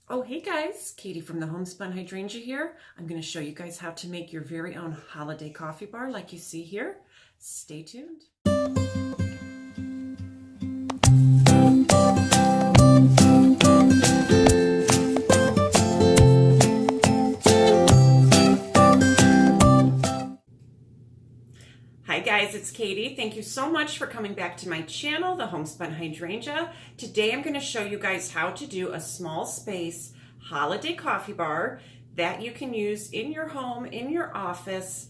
Oh, hey guys, Katie from the Homespun Hydrangea here. I'm going to show you guys how to make your very own holiday coffee bar like you see here. Stay tuned. Hi guys, it's Katie. Thank you so much for coming back to my channel, the Homespun Hydrangea. Today I'm going to show you guys how to do a small space holiday coffee bar that you can use in your home, in your office,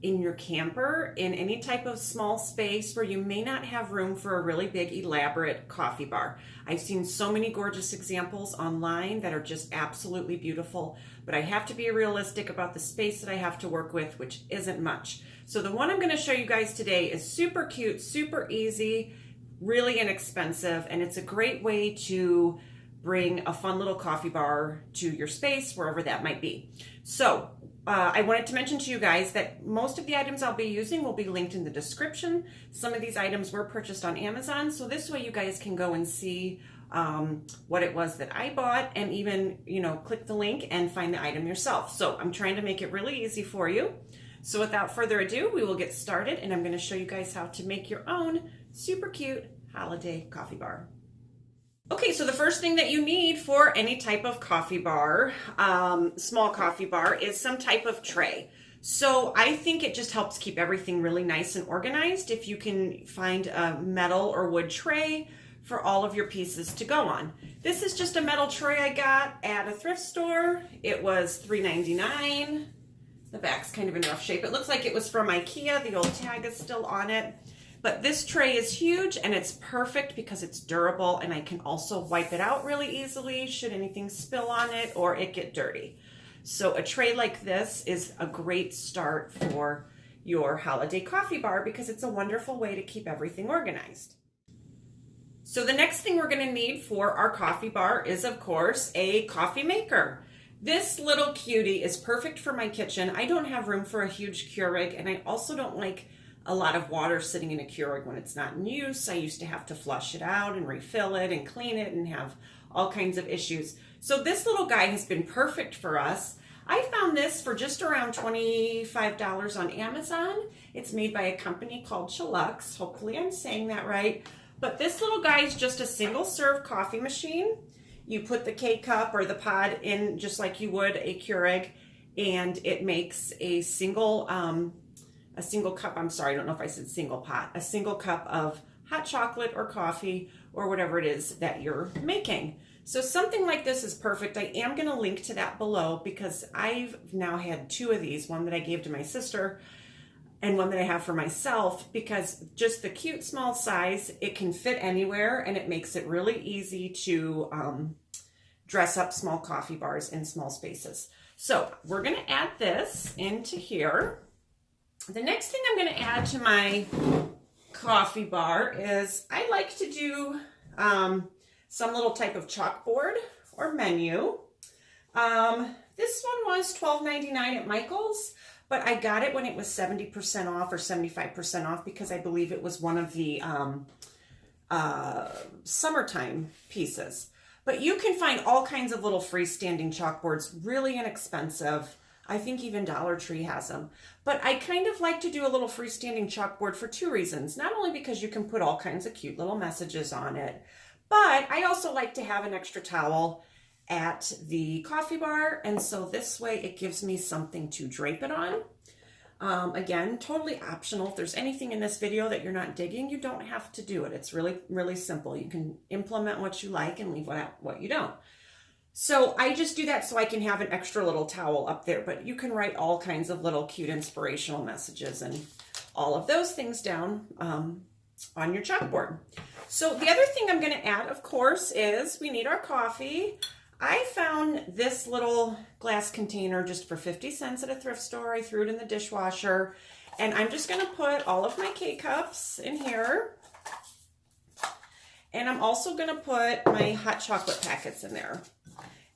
in your camper, in any type of small space where you may not have room for a really big elaborate coffee bar. I've seen so many gorgeous examples online that are just absolutely beautiful, but I have to be realistic about the space that I have to work with, which isn't much. So the one I'm going to show you guys today is super cute, super easy, really inexpensive, and it's a great way to bring a fun little coffee bar to your space, wherever that might be. So I wanted to mention to you guys that most of the items I'll be using will be linked in the description. Some of these items were purchased on Amazon, so this way you guys can go and see what it was that I bought, and even, click the link and find the item yourself. So I'm trying to make it really easy for you. So without further ado, we will get started, and I'm going to show you guys how to make your own super cute holiday coffee bar. Okay, so the first thing that you need for any type of coffee bar, small coffee bar, is some type of tray. So I think it just helps keep everything really nice and organized if you can find a metal or wood tray for all of your pieces to go on. This is just a metal tray I got at a thrift store. It was $3.99. The back's kind of in rough shape. It looks like it was from IKEA. The old tag is still on it. But this tray is huge, and it's perfect because it's durable, and I can also wipe it out really easily should anything spill on it or it get dirty. So a tray like this is a great start for your holiday coffee bar because it's a wonderful way to keep everything organized. So the next thing we're going to need for our coffee bar is, of course, a coffee maker. This little cutie is perfect for my kitchen. I don't have room for a huge Keurig, and I also don't like a lot of water sitting in a Keurig when it's not in use. I used to have to flush it out and refill it and clean it and have all kinds of issues. So this little guy has been perfect for us. I found this for just around $25 on Amazon. It's made by a company called Challux. Hopefully I'm saying that right. But this little guy is just a single serve coffee machine. You put the K-cup or the pod in just like you would a Keurig, and it makes a single cup, I'm sorry, I don't know if I said single pot, a single cup of hot chocolate or coffee or whatever it is that you're making. So something like this is perfect. I am going to link to that below because I've now had two of these, one that I gave to my sister and one that I have for myself, because just the cute small size, it can fit anywhere, and it makes it really easy to dress up small coffee bars in small spaces. So we're going to add this into here. The next thing I'm going to add to my coffee bar is I like to do some little type of chalkboard or menu. This one was $12.99 at Michael's, but I got it when it was 70% off or 75% off because I believe it was one of the summertime pieces. But you can find all kinds of little freestanding chalkboards, really inexpensive. I think even Dollar Tree has them. But I kind of like to do a little freestanding chalkboard for two reasons. Not only because you can put all kinds of cute little messages on it, but I also like to have an extra towel at the coffee bar. And so this way it gives me something to drape it on. Again, totally optional. If there's anything in this video that you're not digging, you don't have to do it. It's really, really simple. You can implement what you like and leave what you don't. So I just do that so I can have an extra little towel up there, but you can write all kinds of little cute inspirational messages and all of those things down on your chalkboard. So the other thing I'm going to add, of course, is we need our coffee. I found this little glass container just for 50 cents at a thrift store. I threw it in the dishwasher, and I'm just going to put all of my K-cups in here. And I'm also going to put my hot chocolate packets in there.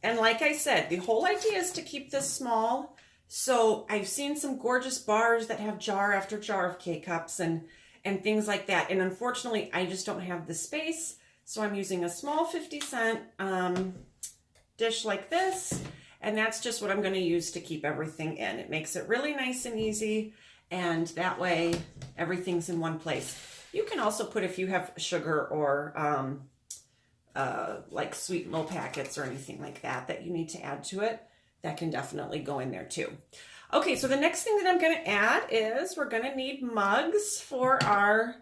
And like I said, the whole idea is to keep this small. So I've seen some gorgeous bars that have jar after jar of K-cups and things like that. And unfortunately, I just don't have the space. So I'm using a small 50-cent dish like this, and that's just what I'm going to use to keep everything in. It makes it really nice and easy, and that way everything's in one place. You can also put, if you have sugar or like sweet little packets or anything like that that you need to add to it, that can definitely go in there too. Okay, so the next thing that I'm going to add is we're going to need mugs for our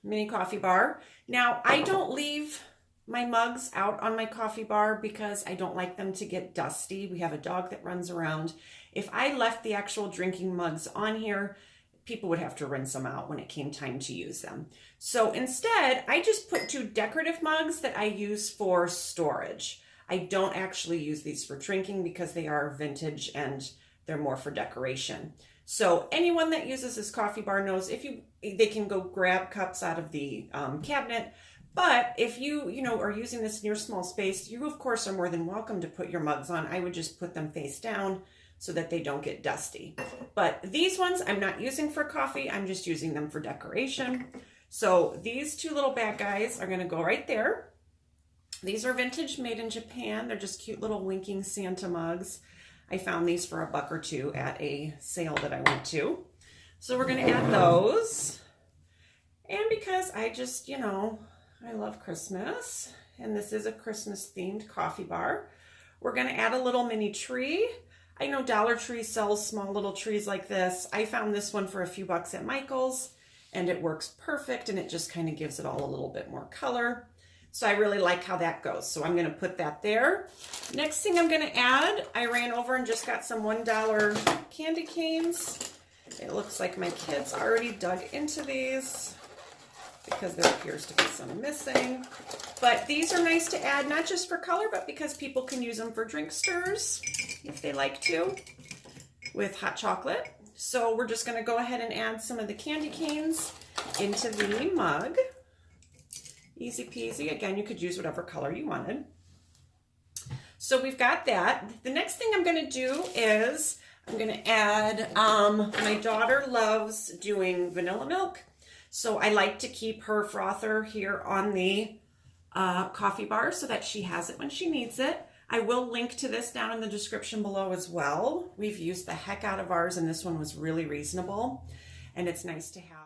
mini coffee bar. Now, I don't leave my mugs out on my coffee bar because I don't like them to get dusty. We have a dog that runs around. If I left the actual drinking mugs on here, people would have to rinse them out when it came time to use them. So instead, I just put 2 decorative mugs that I use for storage. I don't actually use these for drinking because they are vintage and they're more for decoration. So anyone that uses this coffee bar knows they can go grab cups out of the cabinet. But if you are using this in your small space, you of course are more than welcome to put your mugs on. I would just put them face down so that they don't get dusty. But these ones I'm not using for coffee. I'm just using them for decoration. So these 2 little bad guys are going to go right there. These are vintage, made in Japan. They're just cute little winking Santa mugs. I found these for $1 or $2 at a sale that I went to. So we're going to add those. And because I just, I love Christmas, and this is a Christmas themed coffee bar, we're going to add a little mini tree. I know Dollar Tree sells small little trees like this. I found this one for a few bucks at Michael's, and it works perfect, and it just kind of gives it all a little bit more color. So I really like how that goes. So I'm going to put that there. Next thing I'm going to add, I ran over and just got some $1 candy canes. It looks like my kids already dug into these because there appears to be some missing. But these are nice to add, not just for color, but because people can use them for drink stirs if they like to with hot chocolate. So we're just going to go ahead and add some of the candy canes into the mug. Easy peasy. Again, you could use whatever color you wanted. So we've got that. The next thing I'm going to do is I'm going to add, my daughter loves doing vanilla milk. So I like to keep her frother here on the coffee bar so that she has it when she needs it. I will link to this down in the description below as well. We've used the heck out of ours, and this one was really reasonable, and it's nice to have.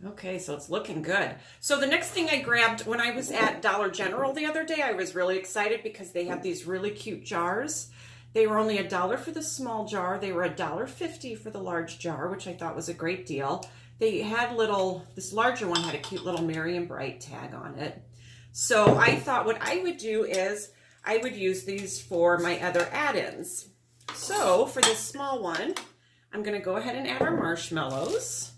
Okay, so it's looking good. So the next thing I grabbed when I was at Dollar General the other day, I was really excited because they have these really cute jars. They were only $1 for the small jar. They were $1.50 for the large jar, which I thought was a great deal. They had this larger one had a cute little Merry and Bright tag on it. So I thought what I would do is I would use these for my other add-ins. So for this small one, I'm going to go ahead and add our marshmallows.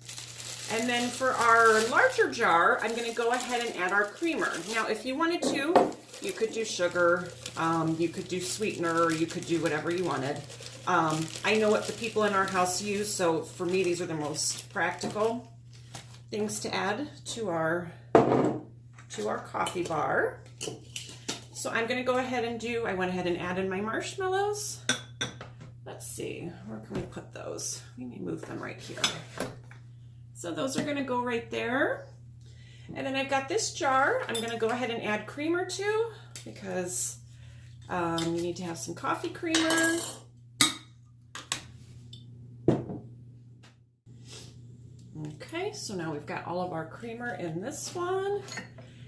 And then for our larger jar, I'm going to go ahead and add our creamer. Now, if you wanted to, you could do sugar, you could do sweetener, you could do whatever you wanted. I know what the people in our house use, so for me, these are the most practical things to add to our coffee bar. So I'm going to go ahead and I went ahead and added my marshmallows. Let's see, where can we put those? We may move them right here. So those are going to go right there. And then I've got this jar I'm going to go ahead and add creamer to because you need to have some coffee creamer. Okay, so now we've got all of our creamer in this one.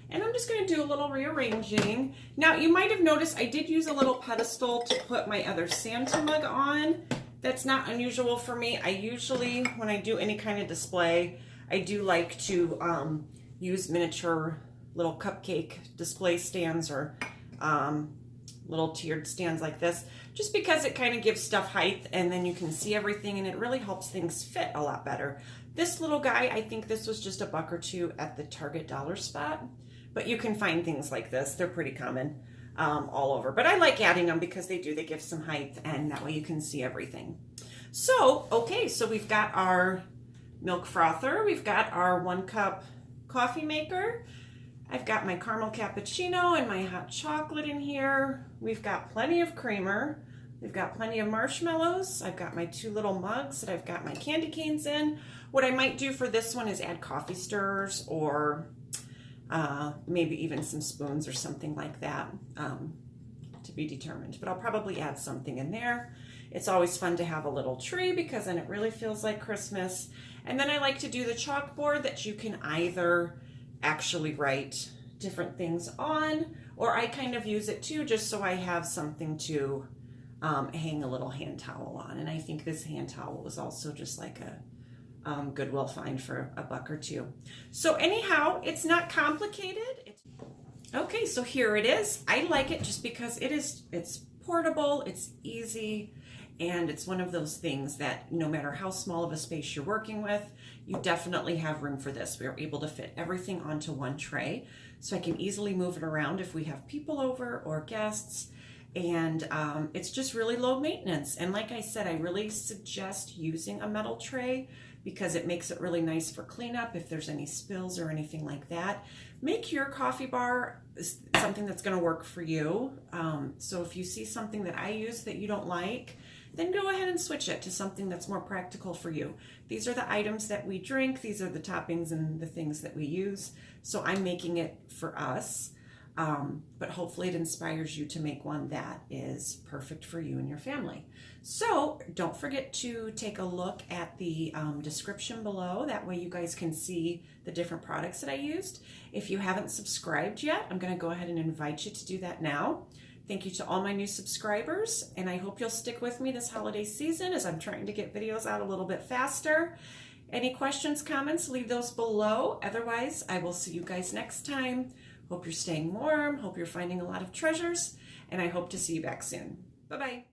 And I'm just going to do a little rearranging. Now, you might have noticed I did use a little pedestal to put my other Santa mug on. That's not unusual for me. I usually, when I do any kind of display, I do like to use miniature little cupcake display stands or little tiered stands like this, just because it kind of gives stuff height and then you can see everything and it really helps things fit a lot better. This little guy, I think this was just $1 or $2 at the Target dollar spot, but you can find things like this. They're pretty common all over, but I like adding them because they give some height and that way you can see everything. So, okay, so we've got our milk frother, we've got our 1 cup coffee maker, I've got my caramel cappuccino and my hot chocolate in here, we've got plenty of creamer, we've got plenty of marshmallows, I've got my 2 little mugs that I've got my candy canes in. What I might do for this one is add coffee stirrers or maybe even some spoons or something like that, to be determined. But I'll probably add something in there. It's always fun to have a little tree because then it really feels like Christmas. And then I like to do the chalkboard that you can either actually write different things on, or I kind of use it too just so I have something to hang a little hand towel on. And I think this hand towel was also just like a Goodwill find for $1 or $2. So anyhow, it's not complicated. Okay, so here it is. I like it just because it's portable, it's easy, and it's one of those things that no matter how small of a space you're working with, you definitely have room for this. We are able to fit everything onto one tray, so I can easily move it around if we have people over or guests. And it's just really low maintenance. And like I said, I really suggest using a metal tray because it makes it really nice for cleanup if there's any spills or anything like that. Make your coffee bar something that's going to work for you. So if you see something that I use that you don't like, then go ahead and switch it to something that's more practical for you. These are the items that we drink. These are the toppings and the things that we use. So I'm making it for us. But hopefully it inspires you to make one that is perfect for you and your family. So don't forget to take a look at the description below. That way you guys can see the different products that I used. If you haven't subscribed yet, I'm going to go ahead and invite you to do that now. Thank you to all my new subscribers, and I hope you'll stick with me this holiday season as I'm trying to get videos out a little bit faster. Any questions, comments, leave those below. Otherwise, I will see you guys next time. Hope you're staying warm, hope you're finding a lot of treasures, and I hope to see you back soon. Bye-bye.